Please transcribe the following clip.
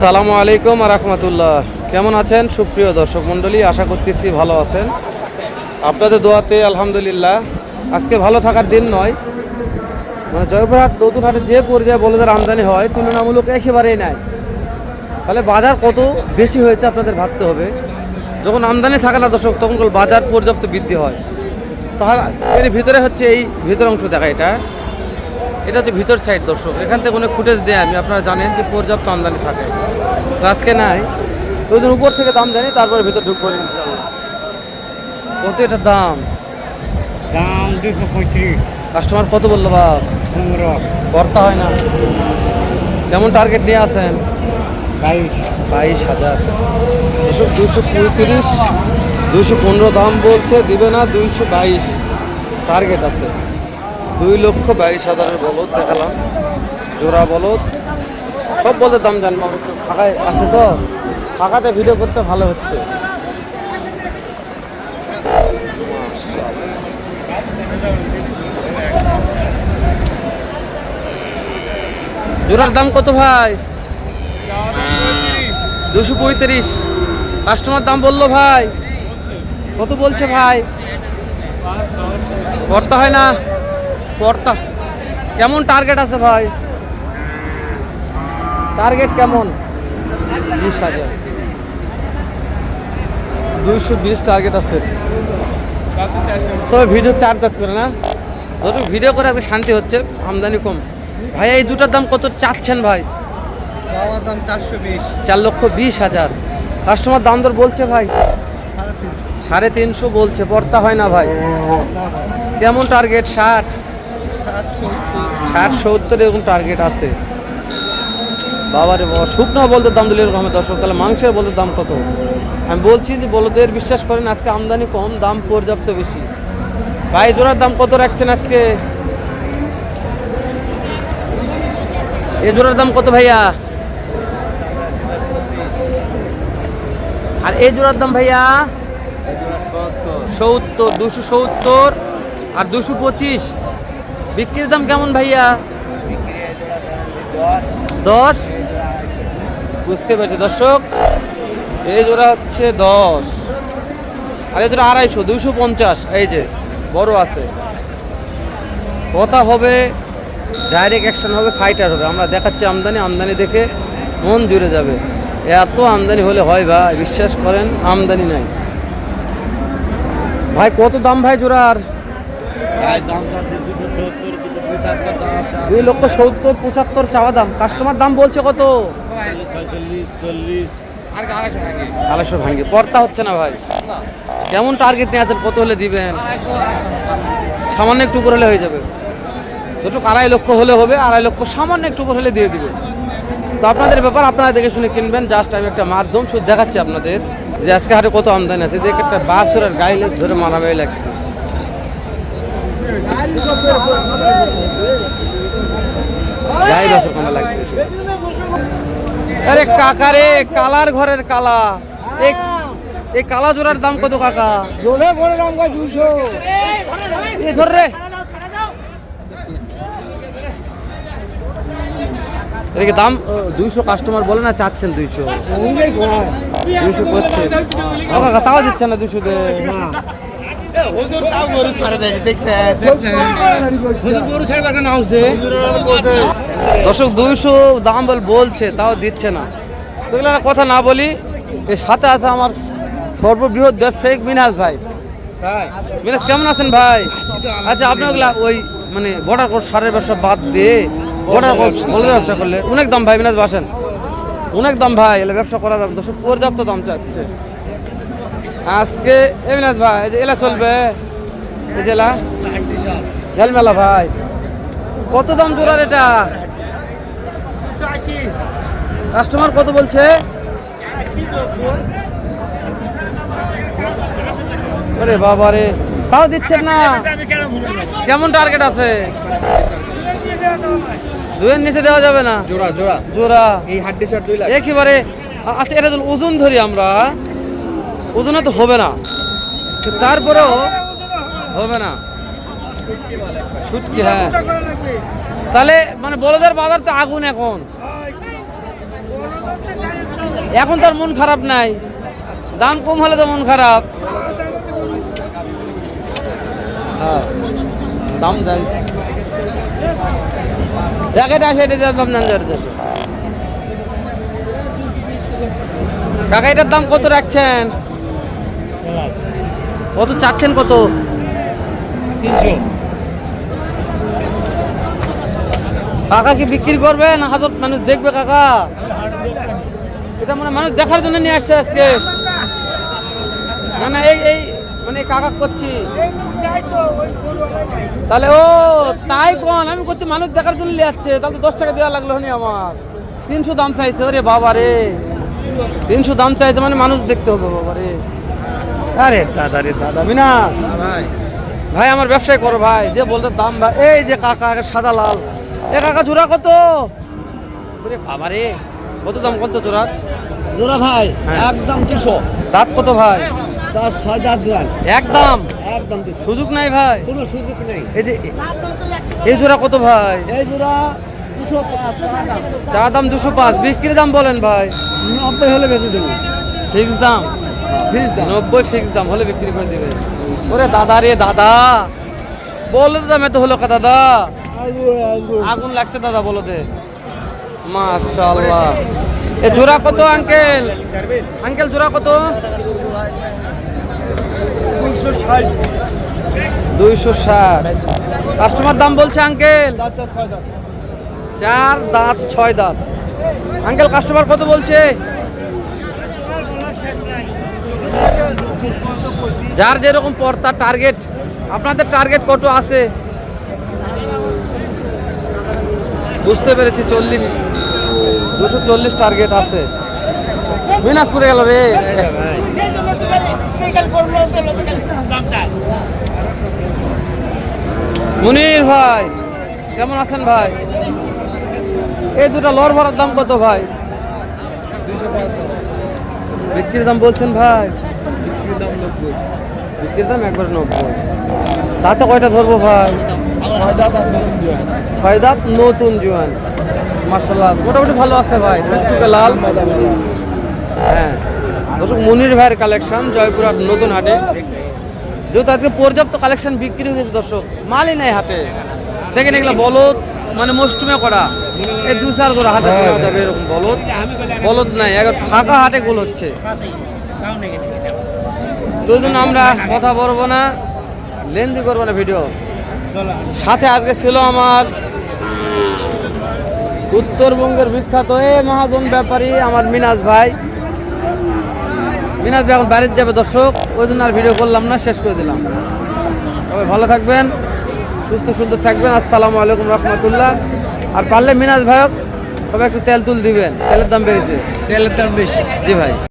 আসসালামু আলাইকুম রাহমাতুল্লাহ। কেমন আছেন সুপ্রিয় দর্শক মণ্ডলী? আশা করতেছি ভালো আছেন। আপনাদের দোয়াতে আলহামদুলিল্লাহ। আজকে ভালো থাকার দিন নয়, মানে জয়পুরহাট নতুন হাটে যে পর্যায়ে বলদের আমদানি হয় তুলনামূলক একেবারেই নাই। তাহলে বাজার কত বেশি হয়েছে আপনাদের ভাবতে হবে। যখন আমদানি থাকে না দর্শক, তখন বাজার পর্যাপ্ত বৃদ্ধি হয়। তাহলে এর ভিতরে হচ্ছে এই ভিতর অংশ দেখা, এটা হচ্ছে ভিতর সাইড দর্শক। এখান থেকে অনেক ফুটেজ দেয় আমি, আপনারা জানেন যে পর্যাপ্ত আমদানি থাকে। তো আজকে নাই, তো ওই উপর থেকে দাম জানি, তারপরে ভিতর ঢুকবো ইনশাআল্লাহ। কত এটার দাম? দাম 235। কাস্টমার কত বললো বাপ? 15। কর্তা হয় না। কেমন টার্গেট নিয়ে আসেন? 22,000। দর্শক 235, 215 দাম বলছে, দিবে না। 222 টার্গেট আছে। 2,22,000 বলদ দেখালাম, জোড়া বলদ। সব বলদের দাম জানবো। একটু ফাঁকায় আছে তো, ফাঁকাতে ভিডিও করতে ভালো হচ্ছে। জোড়ার দাম কত ভাই? 235। কাস্টমার দাম বললো ভাই, কত বলছে ভাই? কর্তা হয় না। কর্তা কেমন টার্গেট আছে ভাই? টার্গেট কেমন? 20,000। 220 টার্গেট আছে। তবে ভিডিও 4 দাঁত করে না, যত ভিডিও করে আজকে শান্তি হচ্ছে। আমদানি কম ভাই। এই দুটার দাম কত চাচ্ছেন ভাই? দাম 420। 4,20,000। কাস্টমার দাম দর বলছে ভাই 350 বলছে। পড়তা হয় না ভাই। কেমন টার্গেট? 60, 70 এরকম টার্গেট আছে। বাবারে বাবা, শুকনো বলদের দাম দিলে এরকম হবে দর্শক। তাহলে মাংসের বলদের দাম কত? আমি বলছি যে বলদের বিশ্বাস করেন, আজকে আমদানি কম, দাম পর্যাপ্ত বেশি। ভাই জোড়ার দাম কত রাখছেন আজকে? এ জোড়ার দাম কত ভাইয়া? আর এই জোড়ার দাম ভাইয়া? 70। 270 আর 225। বিক্রির দাম কেমন ভাইয়া? 10। বুঝতে পারছি দর্শক, এই জোড়া হচ্ছে 10 আর এই জোড়া 250, 250। এই যে বড় আছে। কথা হবে, ডাইরেক্ট অ্যাকশন হবে, ফাইটার হবে। আমরা দেখাচ্ছি আমদানি দেখে মন জুড়ে যাবে। এত আমদানি হলে হয় ভাই, বিশ্বাস করেন আমদানি নাই ভাই। কত দাম ভাই জোড়ার? 2,70,75 চাওয়া দাম। কাস্টমার দাম বলছে কত? 40। 250 ভাঙে। পড়তা হচ্ছে না ভাই। কেমন টার্গেট নিয়ে আছেন? কত হলে দিবেন? সামান্য একটু উপর হলে হয়ে যাবে দর্শক। 2.5 লক্ষ হলে হবে। 2.5 লক্ষ সামান্য একটু উপর হলে দিয়ে দিবে। তো আপনাদের ব্যাপার, আপনারা দেখে শুনে কিনবেন। জাস্ট আমি একটা মাধ্যম শুধু দেখাচ্ছি আপনাদের যে আজকে হাটে কত আমদানি আছে। দেখে একটা বাছুরের গায়ে ধরে মারামারি লাগছে। গায়ে বাছুর কমে লাগছে। আরে কাকা রে, কালার ঘরের কালা। এই কালা জোড়ার দাম কত কাকা? দাম 200। এ ধর রে, এদিকে দাম 200। কাস্টমার বলে না চাচ্ছেন 200 করছে। কাকা তাও দিচ্ছে না 200 দে। দর্শক 200 দাম বলছে, তাও দিচ্ছে না। তো এগুলো কথা না বলি। এর সাথে আছে আমার সর্ববৃহৎ ব্যবসায়িক মিনাজ ভাই। মিনাজ কেমন আছেন ভাই? আচ্ছা, আপনি ওগুলা ওই মানে বর্ডার কোর্স সারের ব্যবসা বাদ দিয়ে বর্ডার কোর্স বলদের ব্যবসা করলে অনেক দাম ভাই। মিনাজ বাসেন, অনেক দাম ভাই। এলে ব্যবসা করা যাবে দর্শক, পর্যাপ্ত দাম চাচ্ছে আজকে। মিনাজ ভাই এলা চলবে? এই জেলা ঝালমেলা ভাই। কত দাম জোড়ার এটা? কাস্টমার কত বলছে? আরে বাবা রে, তাও দিচ্ছেন না। কেমন টার্গেট আছে? 2-এর নিচে দেওয়া যাবে না। জোড়া এই হাড্ডি শার্ট 2 লাখ একেবারে। আচ্ছা, এটা যদি ওজন ধরি আমরা, ওজনে তো হবে না, তারপরেও হবে না। শুটকি, হ্যাঁ। তাহলে মানে বলদের বাজার তো আগুন এখন। এখন তার মন খারাপ নাই, দাম কম হলে তো মন খারাপ। হ্যাঁ, দাম দেন র্যাকেট আসে, এটা দাম দাম জানতে। কাকা এটার দাম কত রাখছেন? কত চাচ্ছেন কত? 300। কাকা কি বিক্রি করবে না হাজার মানুষ দেখবে? কাকা এটা মানে মানুষ দেখার জন্য নিয়ে আসছে আজকে, না না এই এই মানে কাকা করছি তাহলে। ও তাই কোন, আমি করছি মানুষ দেখার জন্য নিয়ে আসছে, তাহলে তো 10 টাকা দেওয়া লাগলো নি আমার। 300 দাম চাইছে, ওরে বাবা রে, 300 দাম চাইছে মানে মানুষ দেখতে হবে বাবা রে। আরে দাদা রে দাদা, মিনা ভাই ভাই আমার ব্যবসায় করো ভাই, যে বলতে দাম ভাই। এই যে কাকা সাদা লাল, এ কাকা জোড়া কত? ওরে বাবা রে, কত দাম কত জোড়া? জোড়া ভাই হ্যাঁ। একদম 200। দাঁত কত ভাই? 6 দাঁত জোড়া একদম একদম 200। সুযোগ নাই ভাই। কোনো সুযোগ নেই। এই যে এই জোড়া কত ভাই? এই জোড়া 205 চা দাম। চা দাম 205, বিক্রির দাম বলেন ভাই। 90 হলে বেচে দেবো। ফিক্স দাম ফিস দাম 90, ফিক্স দাম হলে বিক্রি করে দেবে। ওরে দাদা রে দাদা, বলে দাম এত হলো কা দাদা? আগুন লাগছে দাদা, বলো দে। মাশাআল্লাহ। এ জোড়া কত আঙ্কেল? আঙ্কেল জোড়া কত? 260। কাস্টমার দাম বলছে আঙ্কেল 4 দাঁত 6 দাঁত। আঙ্কেল কাস্টমার কত বলছে? যার যেরকম পর তার টার্গেট। আপনাদের টার্গেট কত আছে? বুঝতে পেরেছি, 240 টার্গেট আছে। মিনাস করে গেল রে। মুনির ভাই কেমন আছেন ভাই? এই দুটা লর ভরার দাম কত ভাই? বিক্রির দাম বলছেন ভাই? বিক্রির দাম একবার 90। দাঁতে কয়টা ধরবো ভাই? 6 দাঁত আর নতুন জোড়া। 6 দাঁত নতুন জোয়ান। মাশাআল্লাহ মোটামুটি ভালো আছে ভাই, টুকটুকে লাল। হ্যাঁ দর্শক, মুনির ভাইয়ের কালেকশন জয়পুরহাট নতুন হাটে। যেহেতু আজকে পর্যাপ্ত কালেকশন বিক্রি হয়ে গেছে দর্শক, মালই নাই হাটে। দেখেন এগুলো বলদ, মানে মৌসুমে করা। এই 2-4 করে হাটে পাওয়া যাবে এরকম বলদ। বলদ নাই, এখন ফাঁকা হাটে গোল হচ্ছে। তো জন্য আমরা কথা বলবো না, লেন্দি করবো না ভিডিও। সাথে আজকে ছিল আমার উত্তরবঙ্গের বিখ্যাত মহাজন ব্যাপারী আমার মিনাজ ভাই। মিনাজ ভাই এখন বাইরে যাবে দর্শক, ওই জন্য আর ভিডিও করলাম না, শেষ করে দিলাম। সবাই ভালো থাকবেন, সুস্থ সুন্দর থাকবেন। আসসালামু আলাইকুম রহমতুল্লাহ। আর পারলে মিনাজ ভাইক সবাই একটু তেল তুল দিবেন, তেলের দাম বেড়েছে। তেলের দাম বেশি। জি ভাই।